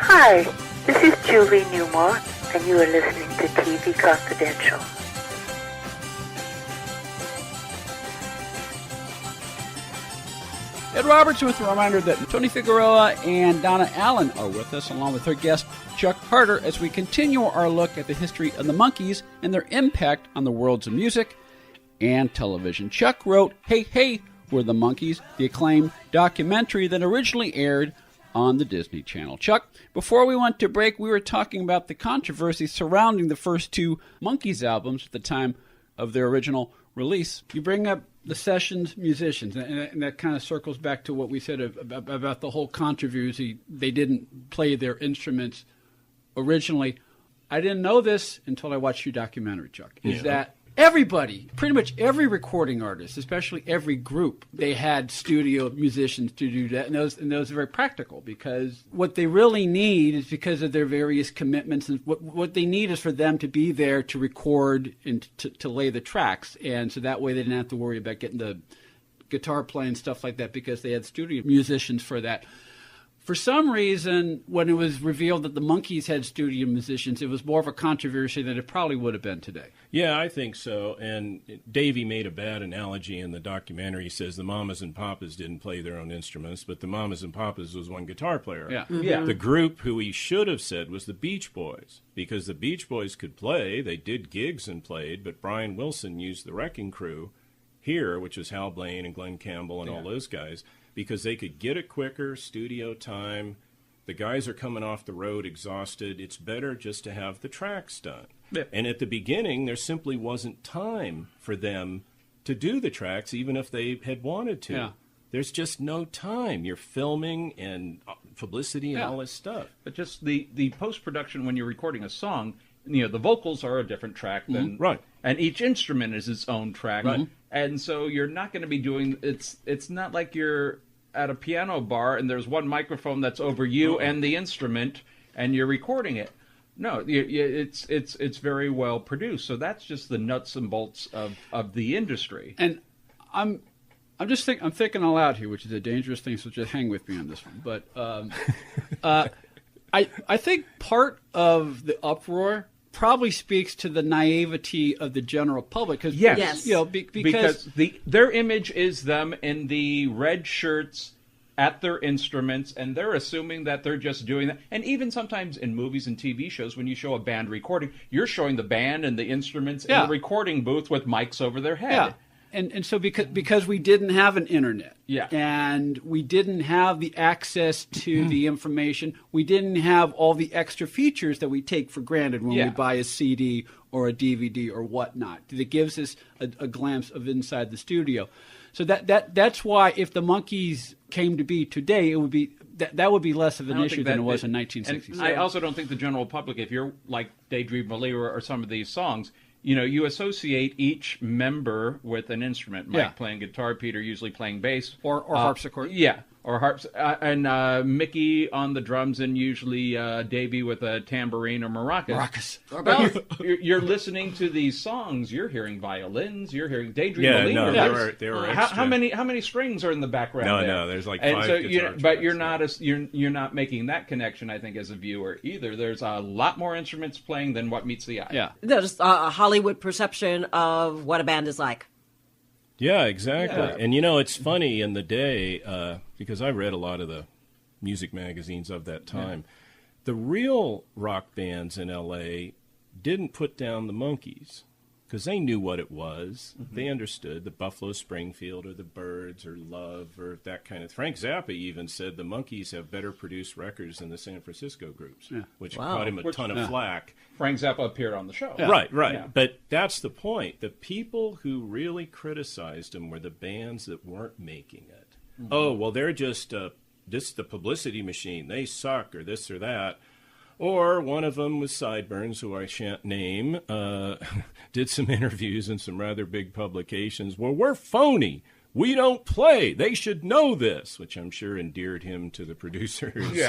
Hi, this is Julie Newmar, and you are listening to TV Confidential. Ed Roberts with a reminder that Tony Figueroa and Donna Allen are with us, along with her guest Chuck Harter, as we continue our look at the history of the Monkees and their impact on the worlds of music and television. Chuck wrote Hey Hey, We're the Monkees, the acclaimed documentary that originally aired on the Disney Channel. Chuck, before we went to break, we were talking about the controversy surrounding the first two Monkees albums at the time of their original release. You bring up the sessions musicians, and that kind of circles back to what we said about the whole controversy. They didn't play their instruments originally. I didn't know this until I watched your documentary, Chuck, is that everybody, pretty much every recording artist, especially every group, they had studio musicians to do that, and those are very practical, because what they really need is, because of their various commitments, and what they need is for them to be there to record and to lay the tracks, and so that way they didn't have to worry about getting the guitar playing, stuff like that, because they had studio musicians for that. For some reason, when it was revealed that the Monkees had studio musicians, it was more of a controversy than it probably would have been today. Yeah, I think so. And Davey made a bad analogy in the documentary. He says the Mamas and Papas didn't play their own instruments, but the Mamas and Papas was one guitar player. Yeah. Mm-hmm. Yeah. The group who he should have said was the Beach Boys, because the Beach Boys could play. They did gigs and played, but Brian Wilson used the Wrecking Crew here, which was Hal Blaine and Glenn Campbell and all those guys, because they could get it quicker, studio time. The guys are coming off the road exhausted. It's better just to have the tracks done. Yeah. And at the beginning, there simply wasn't time for them to do the tracks, even if they had wanted to. Yeah. There's just no time. You're filming and publicity and all this stuff. But just the post-production when you're recording a song, the vocals are a different track than... Right. And each instrument is its own track. Right. And so you're not going to be doing... It's not like you're at a piano bar and there's one microphone that's over you and the instrument and you're recording it. No, it's very well produced. So that's just the nuts and bolts of the industry. And I'm thinking all out here, which is a dangerous thing, so just hang with me on this one. But I think part of the uproar probably speaks to the naivety of the general public. Yes. Because their image is them in the red shirts at their instruments, and they're assuming that they're just doing that. And even sometimes in movies and TV shows, when you show a band recording, you're showing the band and the instruments in the recording booth with mics over their head. Yeah. And so because we didn't have an internet, and we didn't have the access to the information, we didn't have all the extra features that we take for granted when we buy a CD or a DVD or whatnot. That gives us a glimpse of inside the studio. So that's why if the Monkees came to be today, it would be that would be less of an issue than it was in 1967. I also don't think the general public, if you're like Daydream Believer or some of these songs, you associate each member with an instrument. Mike playing guitar, Peter usually playing bass. Or harpsichord. Or harps. And Mickey on the drums, and usually Davey with a tambourine or maracas. You're listening to these songs, you're hearing violins, you're hearing Daydream Believer. No, they were extra. How many strings are in the background? No, there's like 5 guitar tracks. But you're not making that connection, I think, as a viewer either. There's a lot more instruments playing than what meets the eye. Yeah. There's a Hollywood perception of what a band is like. Yeah, exactly. Yeah. And, it's funny in the day, because I read a lot of the music magazines of that time, the real rock bands in L.A. didn't put down the Monkees because they knew what it was. Mm-hmm. They understood the Buffalo Springfield or the Byrds or Love or that kind of. Frank Zappa even said the Monkees have better produced records than the San Francisco groups, which caught him a ton of flack. Frank Zappa appeared on the show. Yeah. Right. Yeah. But that's the point. The people who really criticized him were the bands that weren't making it. Mm-hmm. Oh, well, they're just the publicity machine. They suck or this or that. Or one of them was Sideburns, who I shan't name, did some interviews in some rather big publications. Well, we're phony. We don't play. They should know this, which I'm sure endeared him to the producers,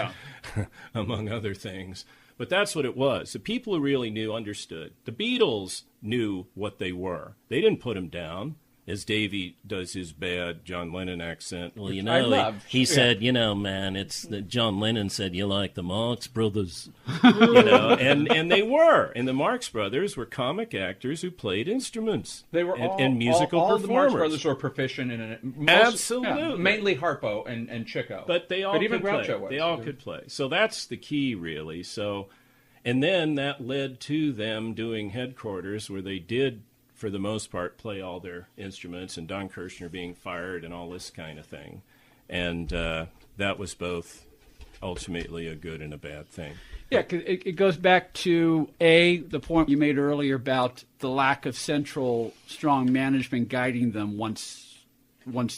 among other things. But that's what it was. The people who really knew understood. The Beatles knew what they were. They didn't put them down. as Davey does his bad John Lennon accent. Well, he said, man, it's that John Lennon said, you like the Marx Brothers. And they were. And the Marx Brothers were comic actors who played instruments. They were and musical all performers. The Marx Brothers were proficient in it. Absolutely. Mainly Harpo and Chico. But they all even could play. Groucho was. They all could play. So that's the key, really. So, and then that led to them doing Headquarters, where they did, for the most part, play all their instruments, and Don Kirshner being fired and all this kind of thing. And that was both ultimately a good and a bad thing. Yeah, 'cause it goes back to, the point you made earlier about the lack of central strong management guiding them once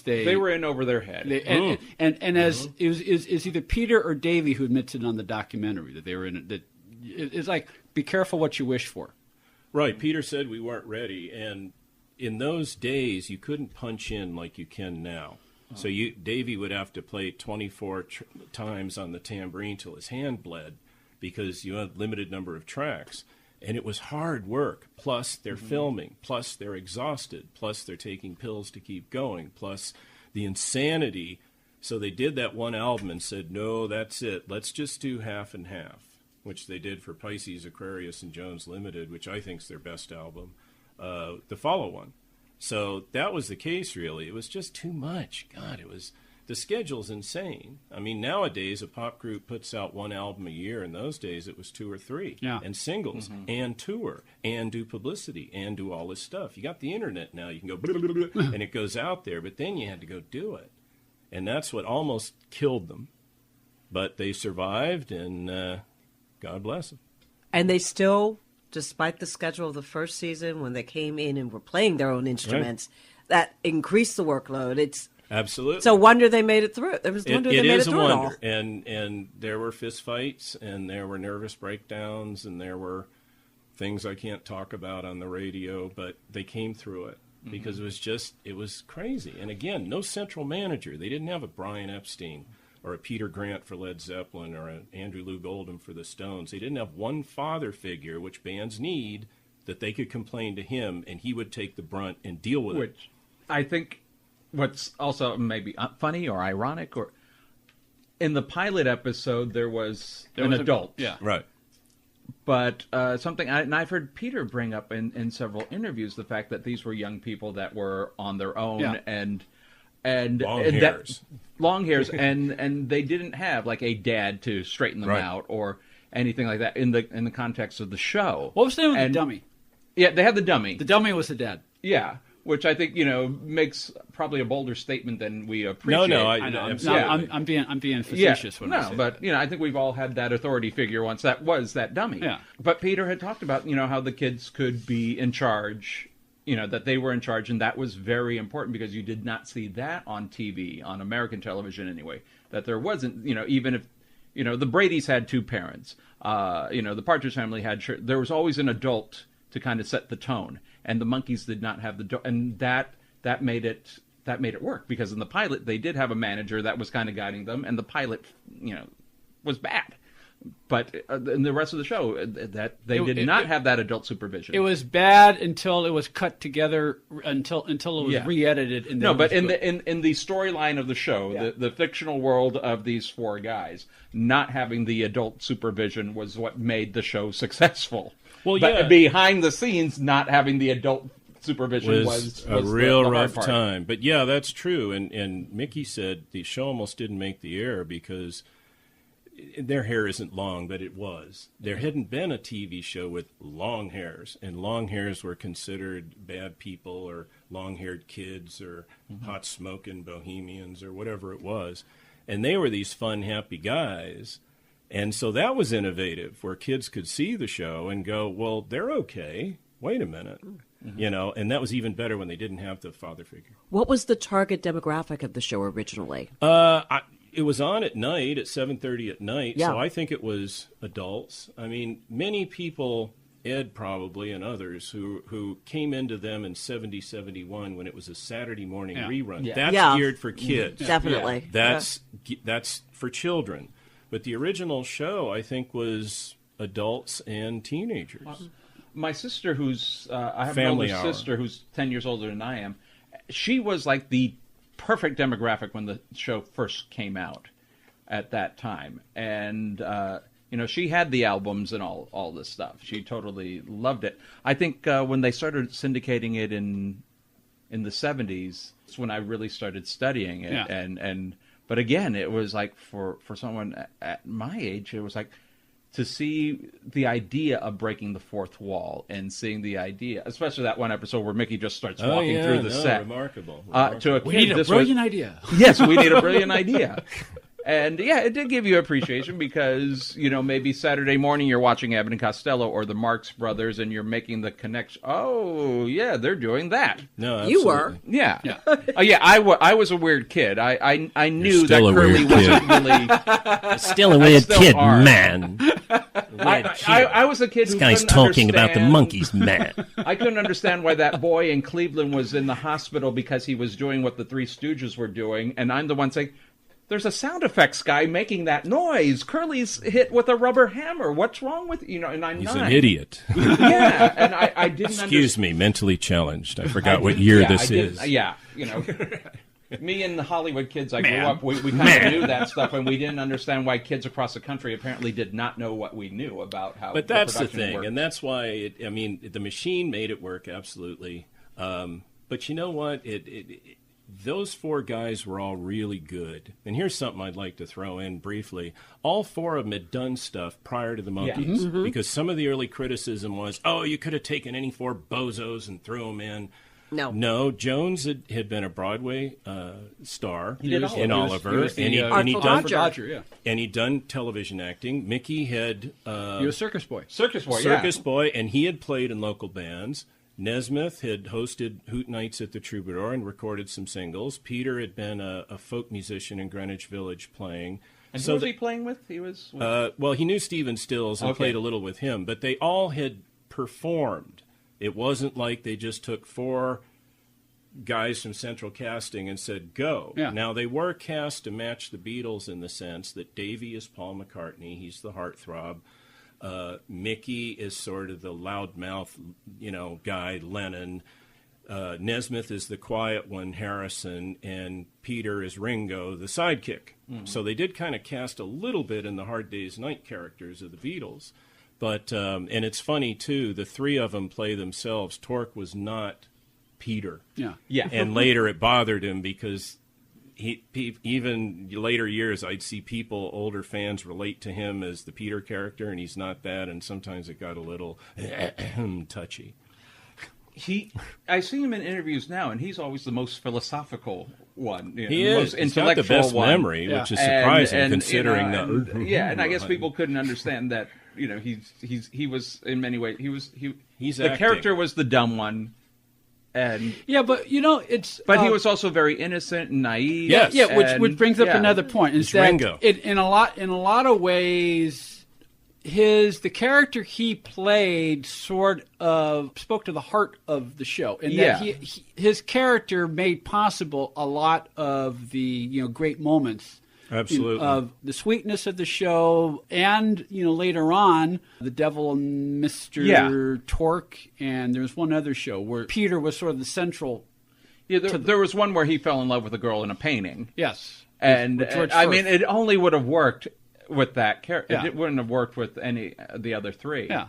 they were in over their head. And as it was either Peter or Davey who admitted on the documentary that they were in it. That it's like, be careful what you wish for. Right. Peter said we weren't ready, and in those days you couldn't punch in like you can now. So Davey would have to play 24 times on the tambourine till his hand bled, because you had limited number of tracks, and it was hard work. Plus they're filming, plus they're exhausted, plus they're taking pills to keep going, plus the insanity. So they did that one album and said, no, that's it. Let's just do half and half, which they did for Pisces, Aquarius, and Jones Limited, which I think is their best album, the follow one. So that was the case, really. It was just too much. God, the schedule's insane. I mean, nowadays a pop group puts out one album a year. In those days it was 2 or 3. Yeah. And singles, and tour, and do publicity, and do all this stuff. You got the internet now. You can go blah, blah, blah, blah, and it goes out there, but then you had to go do it. And that's what almost killed them. But they survived, and God bless them. And they still, despite the schedule of the first season, when they came in and were playing their own instruments, that increased the workload. It's absolutely. It's a wonder they made it through. It was a wonder they made it through it all. It is a wonder. And there were fist fights, and there were nervous breakdowns, and there were things I can't talk about on the radio, but they came through it because it was crazy. And again, no central manager. They didn't have a Brian Epstein or a Peter Grant for Led Zeppelin, or an Andrew Loog Oldham for the Stones. They didn't have one father figure, which bands need, that they could complain to him, and he would take the brunt and deal with it. Which I think what's also maybe funny or ironic, or in the pilot episode, there was an adult. Yeah. Right. But something, and I've heard Peter bring up in several interviews, the fact that these were young people that were on their own, and long hairs, and they didn't have like a dad to straighten them out or anything like that in the context of the show. What was the name of the dummy? Yeah, they had the dummy. The dummy was the dad. Yeah, which I think makes probably a bolder statement than we appreciate. No, I know. I'm being facetious when I say but that. I think we've all had that authority figure once. That was that dummy. Yeah. But Peter had talked about how the kids could be in charge. That they were in charge, and that was very important because you did not see that on TV, on American television anyway. That there wasn't, even if, the Bradys had 2 parents, the Partridge Family had, there was always an adult to kind of set the tone, and the Monkees did not have and that made it work, because in the pilot they did have a manager that was kind of guiding them, and the pilot, was bad. But in the rest of the show, that they did not have that adult supervision. It was bad until it was cut together, until it was re-edited. And but in the storyline of the show, the fictional world of these 4 guys, not having the adult supervision was what made the show successful. Well, but behind the scenes, not having the adult supervision was a real the rough part. time. But yeah, that's true. And Mickey said the show almost didn't make the air because their hair isn't long, but it was. There hadn't been a TV show with long hairs, and long hairs were considered bad people or long-haired kids or hot-smoking bohemians or whatever it was. And they were these fun, happy guys. And so that was innovative, where kids could see the show and go, well, they're okay. Wait a minute. And that was even better when they didn't have the father figure. What was the target demographic of the show originally? It was on at night, at 7:30 at night, Yeah. so I think it was adults. I mean, many people, Ed probably and others, who came into them in 70, 71 when it was a Saturday morning rerun. Yeah. That's geared for kids. Definitely. That's for children. But the original show, I think, was adults and teenagers. My sister, who's I have Family an older Hour. sister who's 10 years older than I am, she was like the perfect demographic when the show first came out at that time. And, she had the albums and all this stuff. She totally loved it. I think when they started syndicating it in the 70s, it's when I really started studying it. Yeah. But again, it was like for someone at my age, it was like to see the idea of breaking the fourth wall and seeing the idea, especially that one episode where Mickey just starts walking through the set. Remarkable. To a kid, We need a brilliant idea. Yes, we need a brilliant idea. And yeah, it did give you appreciation because, maybe Saturday morning you're watching Abbott and Costello or the Marx Brothers and you're making the connection. Oh, yeah, they're doing that. No, absolutely. You were. Yeah. I was a weird kid. I knew that still a Curly weird wasn't really... Still a weird still kid, are. man. I was a kid This who guy's couldn't talking about the understand- Monkees, man. I couldn't understand why that boy in Cleveland was in the hospital because he was doing what the Three Stooges were doing, and I'm the one saying, there's a sound effects guy making that noise. Curly's hit with a rubber hammer. What's wrong with and I'm He's 9. an idiot. Yeah, and I didn't Excuse me, mentally challenged. I forgot what year this is. Yeah, me and the Hollywood kids I grew up, we kind of knew that stuff, and we didn't understand why kids across the country apparently did not know what we knew about how. But that's the production thing, worked. and that's why. The machine made it work absolutely. But you know what? Those four guys were all really good. And here's something I'd like to throw in briefly. All four of them had done stuff prior to the Monkees, because some of the early criticism was, you could have taken any four bozos and threw them in. No, Jones had been a Broadway star in Oliver, and he'd done television acting. Mickey had He was Circus Boy. Circus Boy, and he had played in local bands. Nesmith had hosted Hoot Nights at the Troubadour and recorded some singles. Peter had been a folk musician in Greenwich Village playing. And who was he playing with? He was. He knew Stephen Stills and played a little with him, but they all had performed. It wasn't like they just took four guys from Central Casting and said, go. Yeah. Now, they were cast to match the Beatles in the sense that Davy is Paul McCartney. He's the heartthrob. Mickey is sort of the loudmouth, guy, Lennon. Nesmith is the quiet one, Harrison, and Peter is Ringo, the sidekick. Mm-hmm. So they did kind of cast a little bit in the Hard Day's Night characters of the Beatles. But, and it's funny, too, the three of them play themselves. Tork was not Peter. Yeah. And later it bothered him because even later years, I'd see people, older fans, relate to him as the Peter character, and he's not that, and sometimes it got a little touchy. I see him in interviews now, and he's always the most philosophical one. He the is. most He's got intellectual the best one. memory, which is surprising considering that. And I guess people couldn't understand that. He was in many ways. He's the acting. Character was the dumb one. And but it's. But he was also very innocent and naive. Yes. Which brings up another point. Is that Ringo. In a lot of ways, the character he played sort of spoke to the heart of the show, and that his character made possible a lot of the great moments. Absolutely. Of the sweetness of the show, and later on, The Devil and Mr. Tork, and there's one other show where Peter was sort of the central. Yeah, there was one where he fell in love with a girl in a painting. Yes, and it only would have worked with that character. Yeah. It wouldn't have worked with any of the other three. Yeah.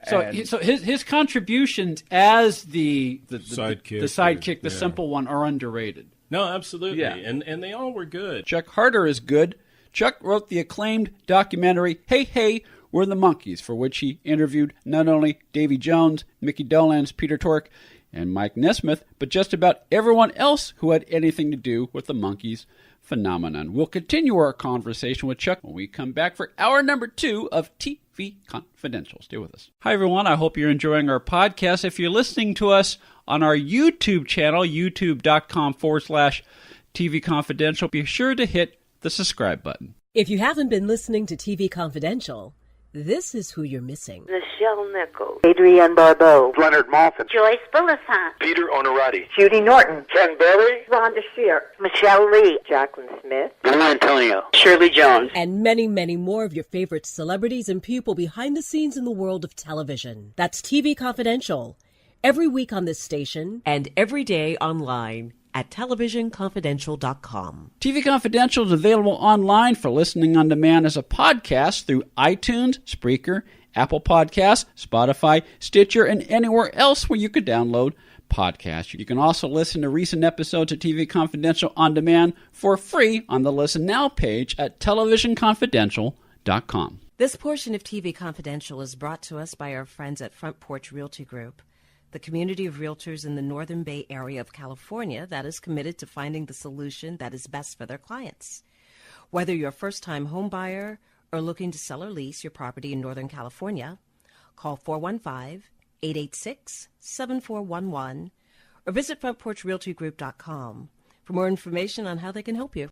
So his contributions as the sidekick, the simple one, are underrated. No, absolutely. Yeah. And they all were good. Chuck Harter is good. Chuck wrote the acclaimed documentary, Hey, Hey, We're the Monkees, for which he interviewed not only Davy Jones, Mickey Dolenz, Peter Tork, and Mike Nesmith, but just about everyone else who had anything to do with the Monkees phenomenon. We'll continue our conversation with Chuck when we come back for hour number 2 of TV Confidential. Stay with us. Hi, everyone. I hope you're enjoying our podcast. If you're listening to us on our YouTube channel, youtube.com/TV Confidential, be sure to hit the subscribe button. If you haven't been listening to TV Confidential, this is who you're missing. Michelle Nichols, Adrienne Barbeau, Leonard Maltin, Joyce Bulifant, Peter Onorati, Judy Norton, Ken Berry, Rhonda Shear, Michelle Lee, Jacqueline Smith, Lou Antonio, Shirley Jones, And many, many more of your favorite celebrities and people behind the scenes in the world of television. That's TV Confidential. Every week on this station, and every day online at televisionconfidential.com. TV Confidential is available online for listening on demand as a podcast through iTunes, Spreaker, Apple Podcasts, Spotify, Stitcher, and anywhere else where you could download podcasts. You can also listen to recent episodes of TV Confidential on demand for free on the Listen Now page at televisionconfidential.com. This portion of TV Confidential is brought to us by our friends at Front Porch Realty Group, the community of realtors in the Northern Bay Area of California that is committed to finding the solution that is best for their clients. Whether you're a first-time home buyer or looking to sell or lease your property in Northern California, call 415-886-7411 or visit frontporchrealtygroup.com for more information on how they can help you.